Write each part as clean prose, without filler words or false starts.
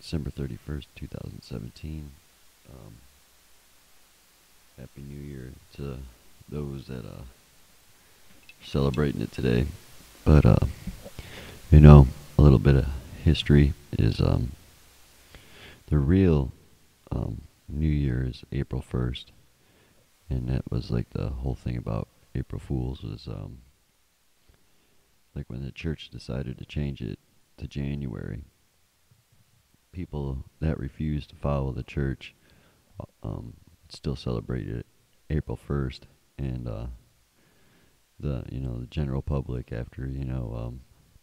December 31st, 2017. Um, Happy New Year to those that are celebrating it today. But you know, a little bit of history is the real New Year is April 1st, and that was like the whole thing about April Fools was like when the church decided to change it to January. People that refused to follow the church um, still celebrated April 1st, and the general public after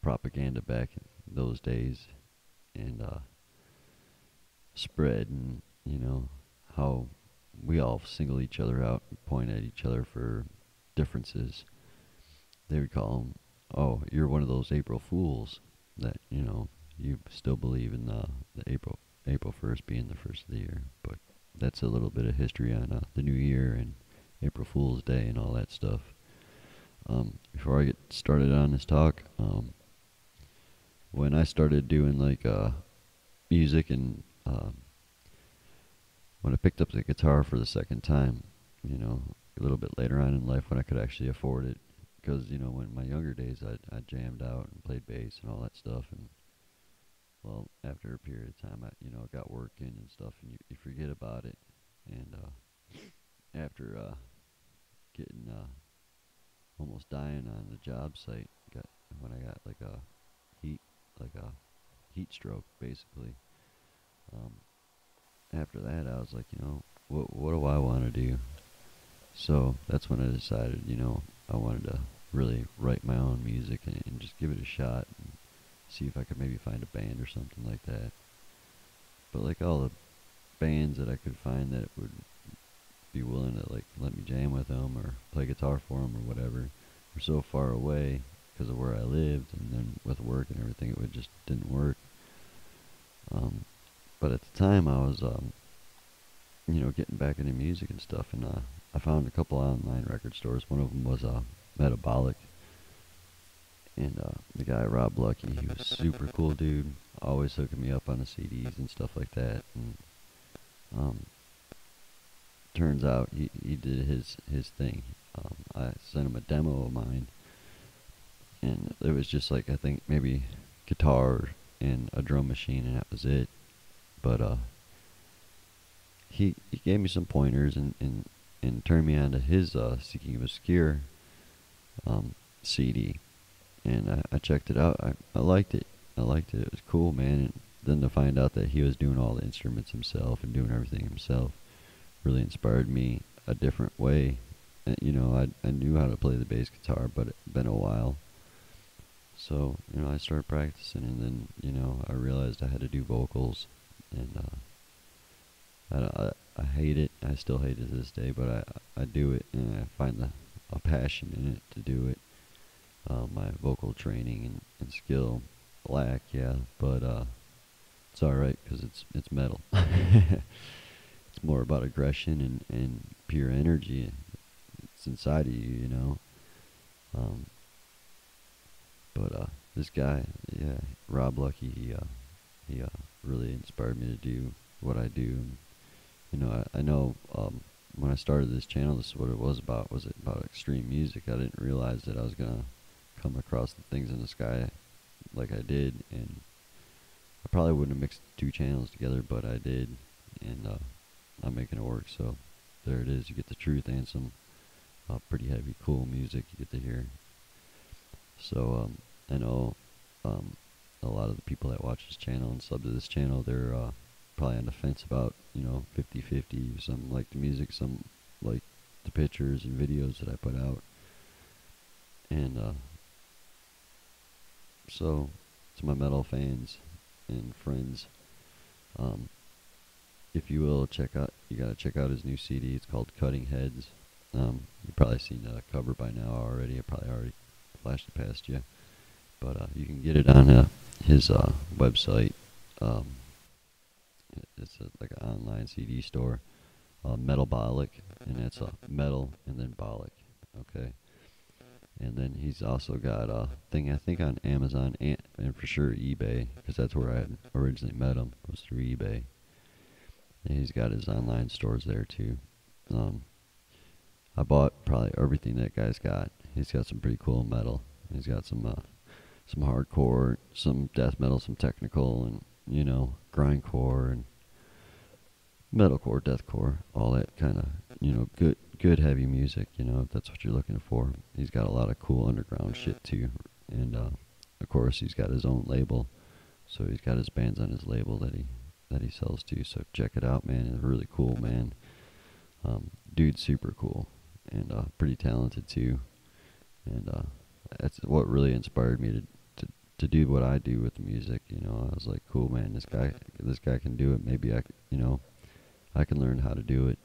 propaganda back in those days and spread and how we all single each other out and point at each other for differences. They would call them, "Oh, you're one of those April Fools that you still believe in the April 1st being the first of the year." But that's a little bit of history on the New Year and April Fool's Day and all that stuff. Before I get started on this talk, when I started doing like music and when I picked up the guitar for the second time, a little bit later on in life when I could actually afford it, because when my younger days I jammed out and played bass and all that stuff, and well, after a period of time I got working and stuff, and you forget about it, and after getting almost dying on the job site, got when I got heat like a heat stroke basically. Um, After that, I was like, what do I want to do? So that's when I decided, I wanted to really write my own music and just give it a shot and see if I could maybe find a band or something like that. But like all the bands that I could find that would be willing to like let me jam with them or play guitar for them or whatever were so far away because of where I lived, and then with work and everything, it would just didn't work. Um, but at the time, I was getting back into music and stuff, and I found a couple online record stores. One of them was Metabolic, and the guy Rob Lucky, he was super cool dude, always hooking me up on the CDs and stuff like that. And um, turns out he did his thing. I sent him a demo of mine, and it was just like I think maybe guitar and a drum machine, and that was it. But he gave me some pointers and turned me on to his Seeking Obscure CD, and I checked it out. I liked it. I liked it. It was cool, man. And then to find out that he was doing all the instruments himself and doing everything himself really inspired me a different way. I knew how to play the bass guitar, but it'd been a while. So, I started practicing, and then, I realized I had to do vocals, and I hate it. I still hate it to this day, but I do it, and I find a passion in it to do it. My vocal training and skill lack, yeah, but it's all right because it's metal. It's more about aggression and pure energy. It's inside of you. Um, but this guy, yeah, Rob Lucky, he really inspired me to do what I do. And, I know when I started this channel, this is what it was about. Was it about extreme music? I didn't realize that I was gonna come across the things in the sky like I did, and I probably wouldn't have mixed two channels together, but I did, and I'm making it work. So there it is. You get the truth and some pretty heavy, cool music you get to hear. So I know a lot of the people that watch this channel and sub to this channel, they're probably on the fence about 50-50. Some like the music, some like the pictures and videos that I put out, and so to my metal fans and friends, um, if you will you gotta check out his new CD. It's called Cutting Heads. You've probably seen the cover by now already. I probably already flashed it past you, but you can get it on his website. Um, it's like an online CD store, Metalbolic, and that's metal and then bolic. Okay, And then he's also got a thing I think on Amazon and for sure eBay, because that's where I had originally met him, was through eBay. And he's got his online stores there too. Um, I bought probably everything that guy's got. He's got some pretty cool metal. He's got some hardcore, some death metal, some technical, and grindcore and metalcore, deathcore, all that kind of good heavy music. If that's what you're looking for. He's got a lot of cool underground shit too, and of course he's got his own label, so he's got his bands on his label that he sells to. So check it out, man. It's really cool, man. Dude's super cool and pretty talented too, and that's what really inspired me to do what I do with the music. I was like, cool, man. This guy can do it. Maybe I can learn how to do it,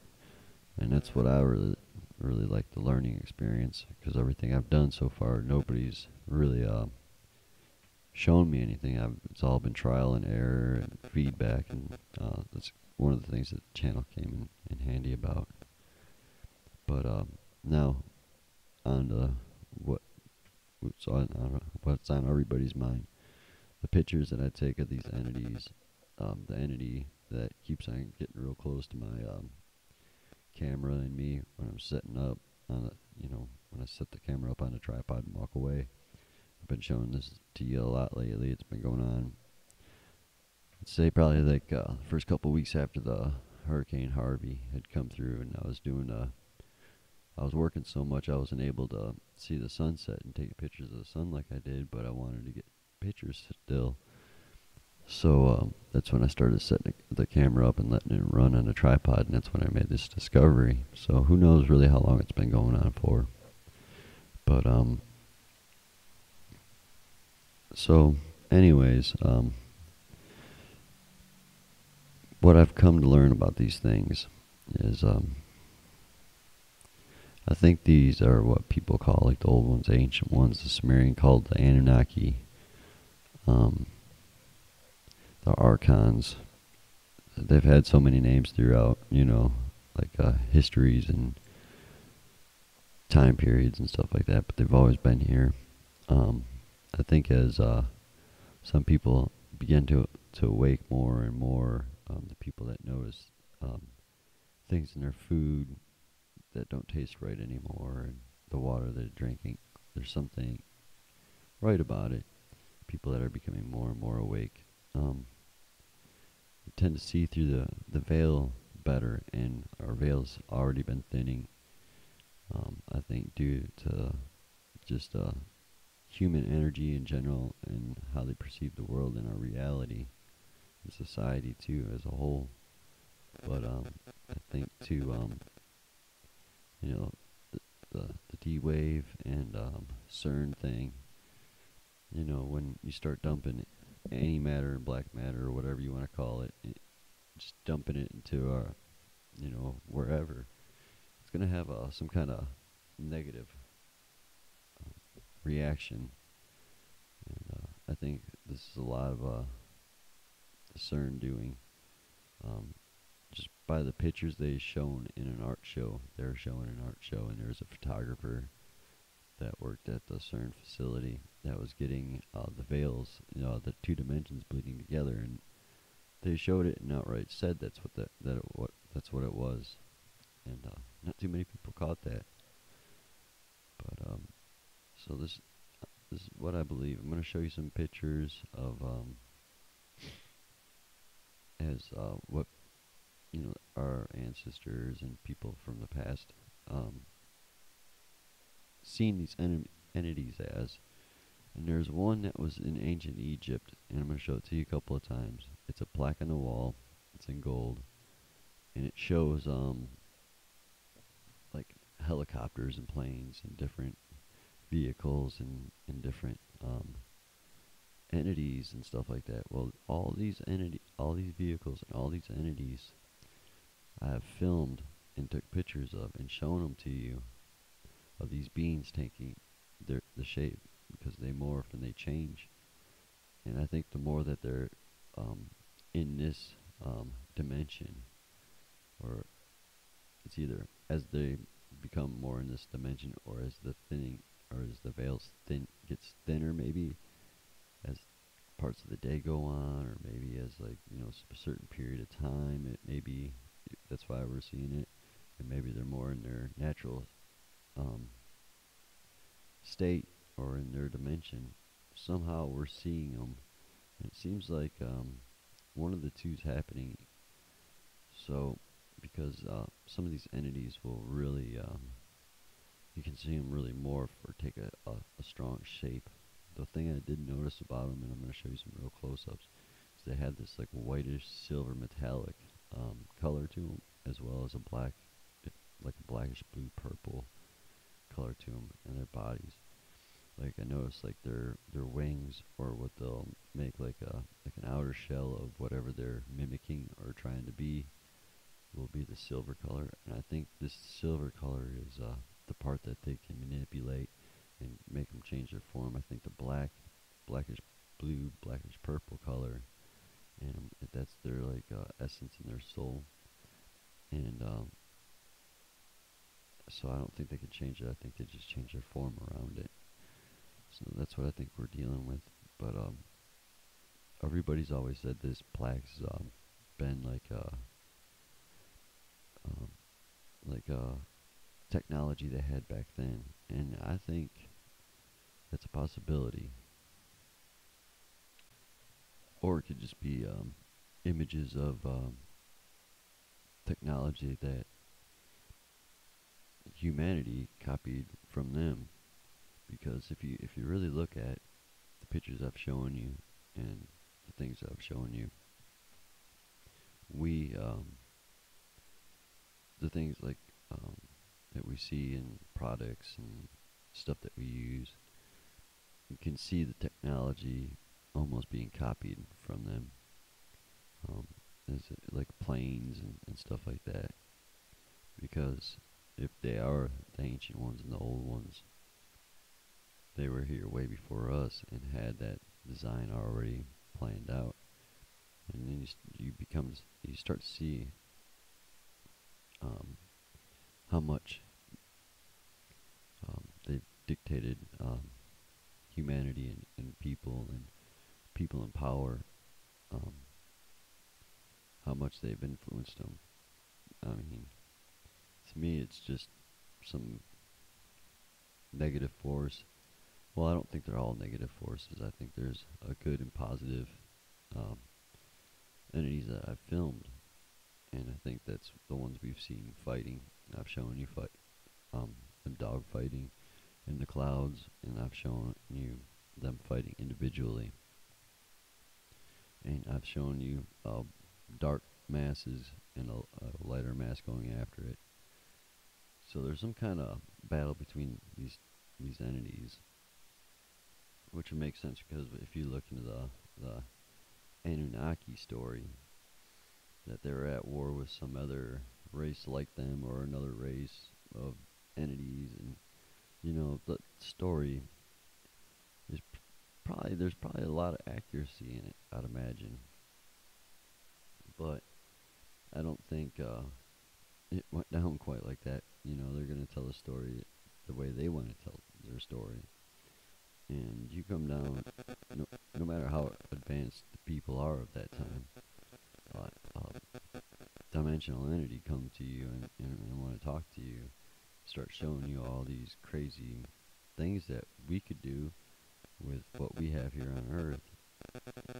and that's what I really like, the learning experience, because everything I've done so far, nobody's really shown me anything. It's all been trial and error and feedback, and that's one of the things that the channel came in handy about. But now on to what's on everybody's mind. The pictures that I take of these entities, the entity that keeps on getting real close to my camera and me when I'm setting up on when I set the camera up on the tripod and walk away. I've been showing this to you a lot lately. It's been going on, I'd say probably like the first couple weeks after the Hurricane Harvey had come through, and I was working so much I wasn't able to see the sunset and take pictures of the sun like I did, but I wanted to get pictures still. So that's when I started setting the camera up and letting it run on a tripod, and that's when I made this discovery. So who knows really how long it's been going on for. But so anyways, what I've come to learn about these things is I think these are what people call, like the old ones, the ancient ones, the Sumerian called the Anunnaki, the Archons. They've had so many names throughout, like histories and time periods and stuff like that, but they've always been here. I think as some people begin to awake more and more, the people that notice things in their food that don't taste right anymore, and the water they're drinking, there's something right about it. People that are becoming more and more awake tend to see through the veil better, and our veil's already been thinning. I think due to just human energy in general and how they perceive the world and our reality and society too as a whole. But I think too, you know, the D wave and CERN thing. When you start dumping any matter, black matter, or whatever you want to call it, just dumping it into wherever, it's gonna have some kind of negative reaction. And I think this is a lot of the CERN doing. Just by the pictures they shown in an art show, they're showing an art show, and there's a photographer that worked at the CERN facility that was getting the veils, the two dimensions bleeding together, and they showed it and outright said that's that's what it was, and not too many people caught that. But so this is what I believe. I'm going to show you some pictures of as what our ancestors and people from the past seen these entities as. And there's one that was in ancient Egypt, and I'm going to show it to you a couple of times. It's a plaque on the wall. It's in gold, and it shows like helicopters and planes and different vehicles and different entities and stuff like that. Well, all these vehicles and all these entities I have filmed and took pictures of and shown them to you, of these beings taking the shape, because they morph and they change. And I think the more that they're in this dimension, or it's either as they become more in this dimension, or as the thinning or as the veil gets thinner, maybe as parts of the day go on, or maybe as like a certain period of time. It maybe that's why we're seeing it, and maybe they're more in their natural um, state or in their dimension. Somehow we're seeing them, and it seems like one of the two's happening. So because some of these entities will really you can see them really morph or take a strong shape. The thing I did notice about them, and I'm going to show you some real close-ups, is they had this like whitish silver metallic color to them, as well as a black, like a blackish blue purple color to them, and their bodies. Like I noticed, like their wings, or what they'll make like an outer shell of whatever they're mimicking or trying to be, will be the silver color, and I think this silver color is the part that they can manipulate and make them change their form. I think the blackish blue, blackish purple color, and that's their like essence and their soul. And so I don't think they can change it. I think they just change their form around it. So that's what I think we're dealing with. But everybody's always said this plaque's been um, like technology they had back then, and I think that's a possibility. Or it could just be images of technology that humanity copied from them. Because if you really look at the pictures I've shown you and the things I've shown you, we the things like that we see in products and stuff that we use, you can see the technology almost being copied from them. Um, like planes and stuff like that. Because if they are the ancient ones and the old ones, they were here way before us and had that design already planned out. And then you start to see um, how much they've dictated humanity and people in power, um, how much they've influenced them. I mean, to me, it's just some negative force. Well, I don't think they're all negative forces. I think there's a good and positive um, entities that I've filmed, and I think that's the ones we've seen fighting. I've shown you them dog fighting in the clouds, and I've shown you them fighting individually, and I've shown you dark masses and a lighter mass going after it. So there's some kind of battle between these entities, which would make sense because if you look into the Anunnaki story, that they're at war with some other race like them or another race of entities, and the story is probably there's probably a lot of accuracy in it, I'd imagine, but I don't think it went down quite like that. They're gonna tell a story the way they want to tell their story, and you come down, no, no matter how advanced the people are of that time, dimensional entity come to you and want to talk to you, start showing you all these crazy things that we could do with what we have here on Earth,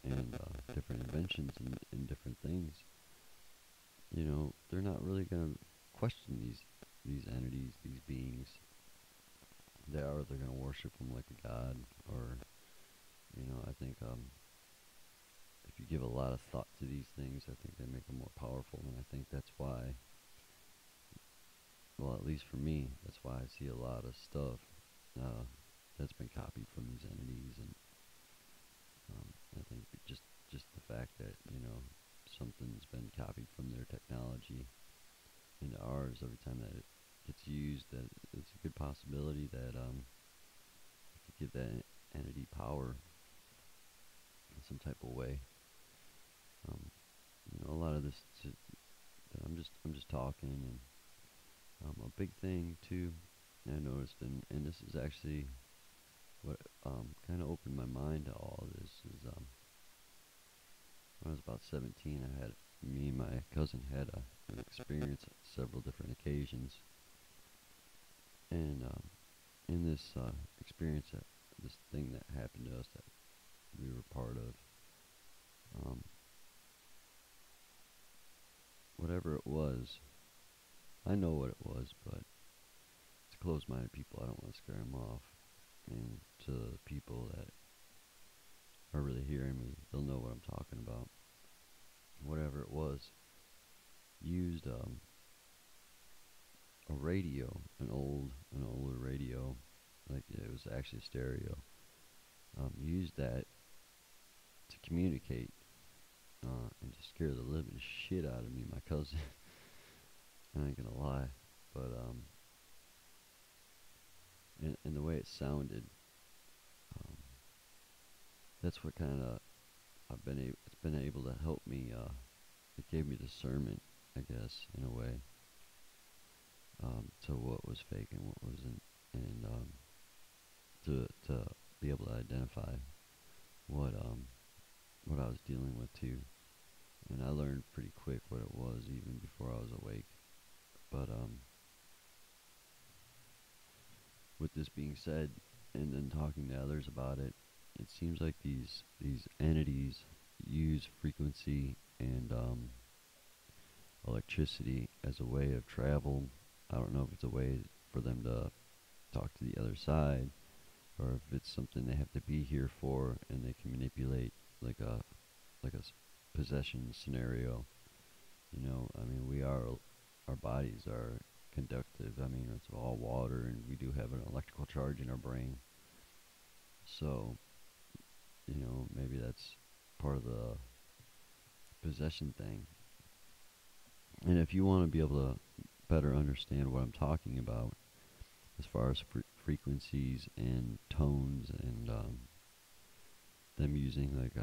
and different inventions and different things. They're not really going to question these entities, these beings. They're going to worship them like a god, or I think if you give a lot of thought to these things, I think they make them more powerful, and I think that's why. Well, at least for me, that's why I see a lot of stuff uh, that's been copied from these entities, and I think just the fact that something's been copied from their technology into ours every time that it gets used, that it's a good possibility that it could give that entity power in some type of way. Um, a lot of this that I'm just talking, and a big thing too I noticed, and this is actually what kind of opened my mind to all of this is when I was about 17, me and my cousin had an experience on several different occasions, and in this experience, this thing that happened to us that we were part of, um, whatever it was, I know what it was, but to closed-minded people, I don't want to scare them off, and to the people that are really hearing me, they'll know what I'm talking about. Whatever it was, used a radio, an older radio, like it was actually stereo. Used that to communicate and to scare the living shit out of me, and my cousin. I ain't gonna lie, but and the way it sounded, um, that's what kind of it's been able to help me. It gave me discernment, I guess, in a way, to what was fake and what wasn't, and to be able to identify what what I was dealing with too. And I learned pretty quick what it was even before I was awake. But with this being said, and then talking to others about it, it seems like these entities use frequency and electricity as a way of travel. I don't know if it's a way for them to talk to the other side, or if it's something they have to be here for, and they can manipulate like a like a possession scenario. I mean, our bodies are conductive. I mean, it's all water, and we do have an electrical charge in our brain. So, maybe that's part of the possession thing. And if you want to be able to better understand what I'm talking about, as far as frequencies and tones and them using like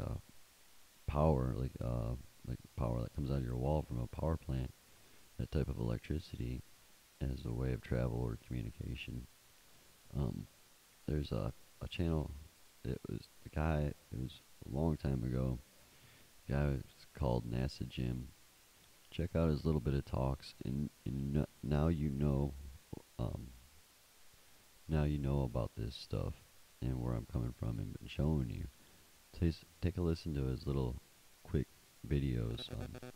power that comes out of your wall from a power plant, that type of electricity as a way of travel or communication. Um, there's a channel. It was the guy. It was a long time ago. The guy was called NASA Jim. Check out his little bit of talks, and now you know. Um, Now you know about this stuff and where I'm coming from and been showing you. Take a listen to his little quick videos.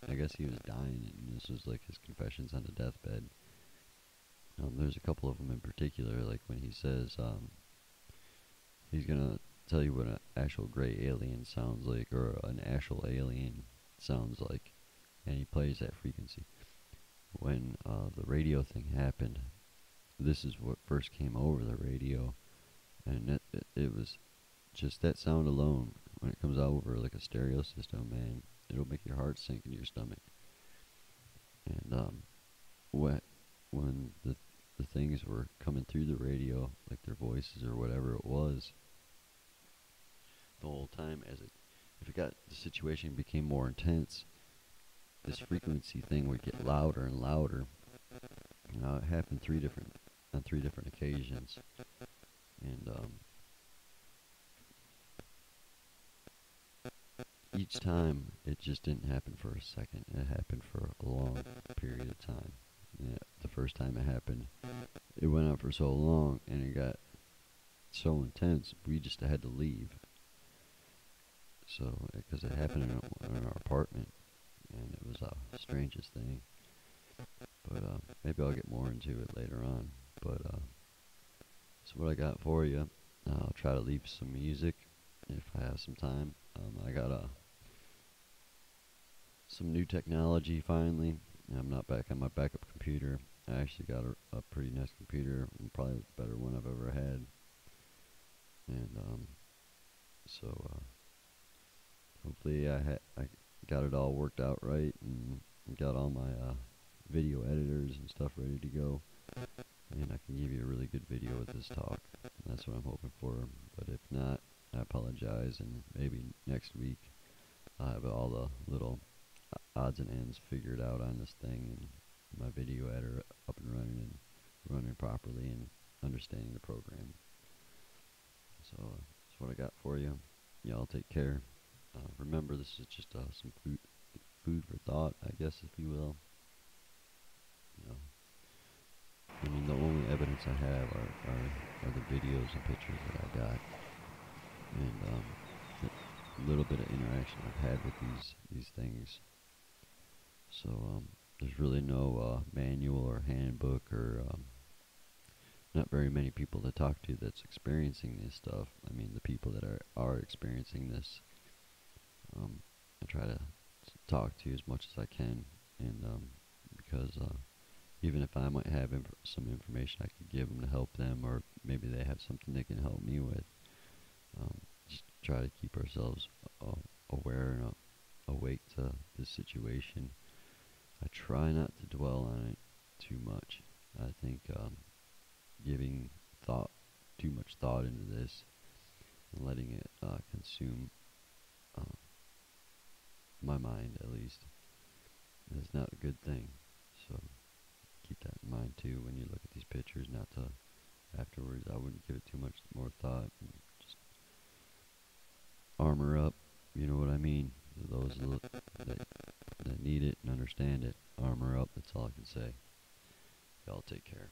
I guess he was dying, and this was like his confessions on the deathbed. There's a couple of them in particular, like when he says he's gonna tell you what an actual gray alien sounds like, or an actual alien sounds like, and he plays that frequency. When the radio thing happened, this is what first came over the radio, and it was just that sound alone. When it comes over like a stereo system, man, it'll make your heart sink in your stomach. And what when the things were coming through the radio, like their voices or whatever it was, the whole time, if it got the situation became more intense, this frequency thing would get louder and louder. It happened on 3 different occasions, and each time it just didn't happen for a second. It happened for a long period of time. Yeah, the first time it happened, it went on for so long, and it got so intense, we just had to leave. So, because it happened in our apartment, and it was the strangest thing. But maybe I'll get more into it later on. But that's what I got for you. I'll try to leave some music if I have some time. I got some new technology finally. I'm not back on my backup computer. I actually got a pretty nice computer, and probably the better one I've ever had. And so hopefully I got it all worked out right, and got all my video editors and stuff ready to go, and I can give you a really good video with this talk. That's what I'm hoping for. But if not, I apologize, and maybe next week I'll have all the little odds and ends figured out on this thing, and my video editor up and running properly, and understanding the program. So that's what I got for you. Y'all take care. Remember, this is just some food for thought, I guess, if you will. You know, I mean, the only evidence I have are the videos and pictures that I got, and the little bit of interaction I've had with these things. So there's really no manual or handbook or not very many people to talk to that's experiencing this stuff. I mean, the people that are experiencing this, I try to talk to as much as I can, and because even if I might have some information I could give them to help them, or maybe they have something they can help me with, just try to keep ourselves aware and awake to this situation. I try not to dwell on it too much. I think giving thought too much thought into this and letting it consume uh, my mind, at least, is not a good thing. So keep that in mind too when you look at these pictures. Not to afterwards, I wouldn't give it too much more thought. And just armor up. You know what I mean? Those that need it and understand it, armor up. That's all I can say. Y'all take care.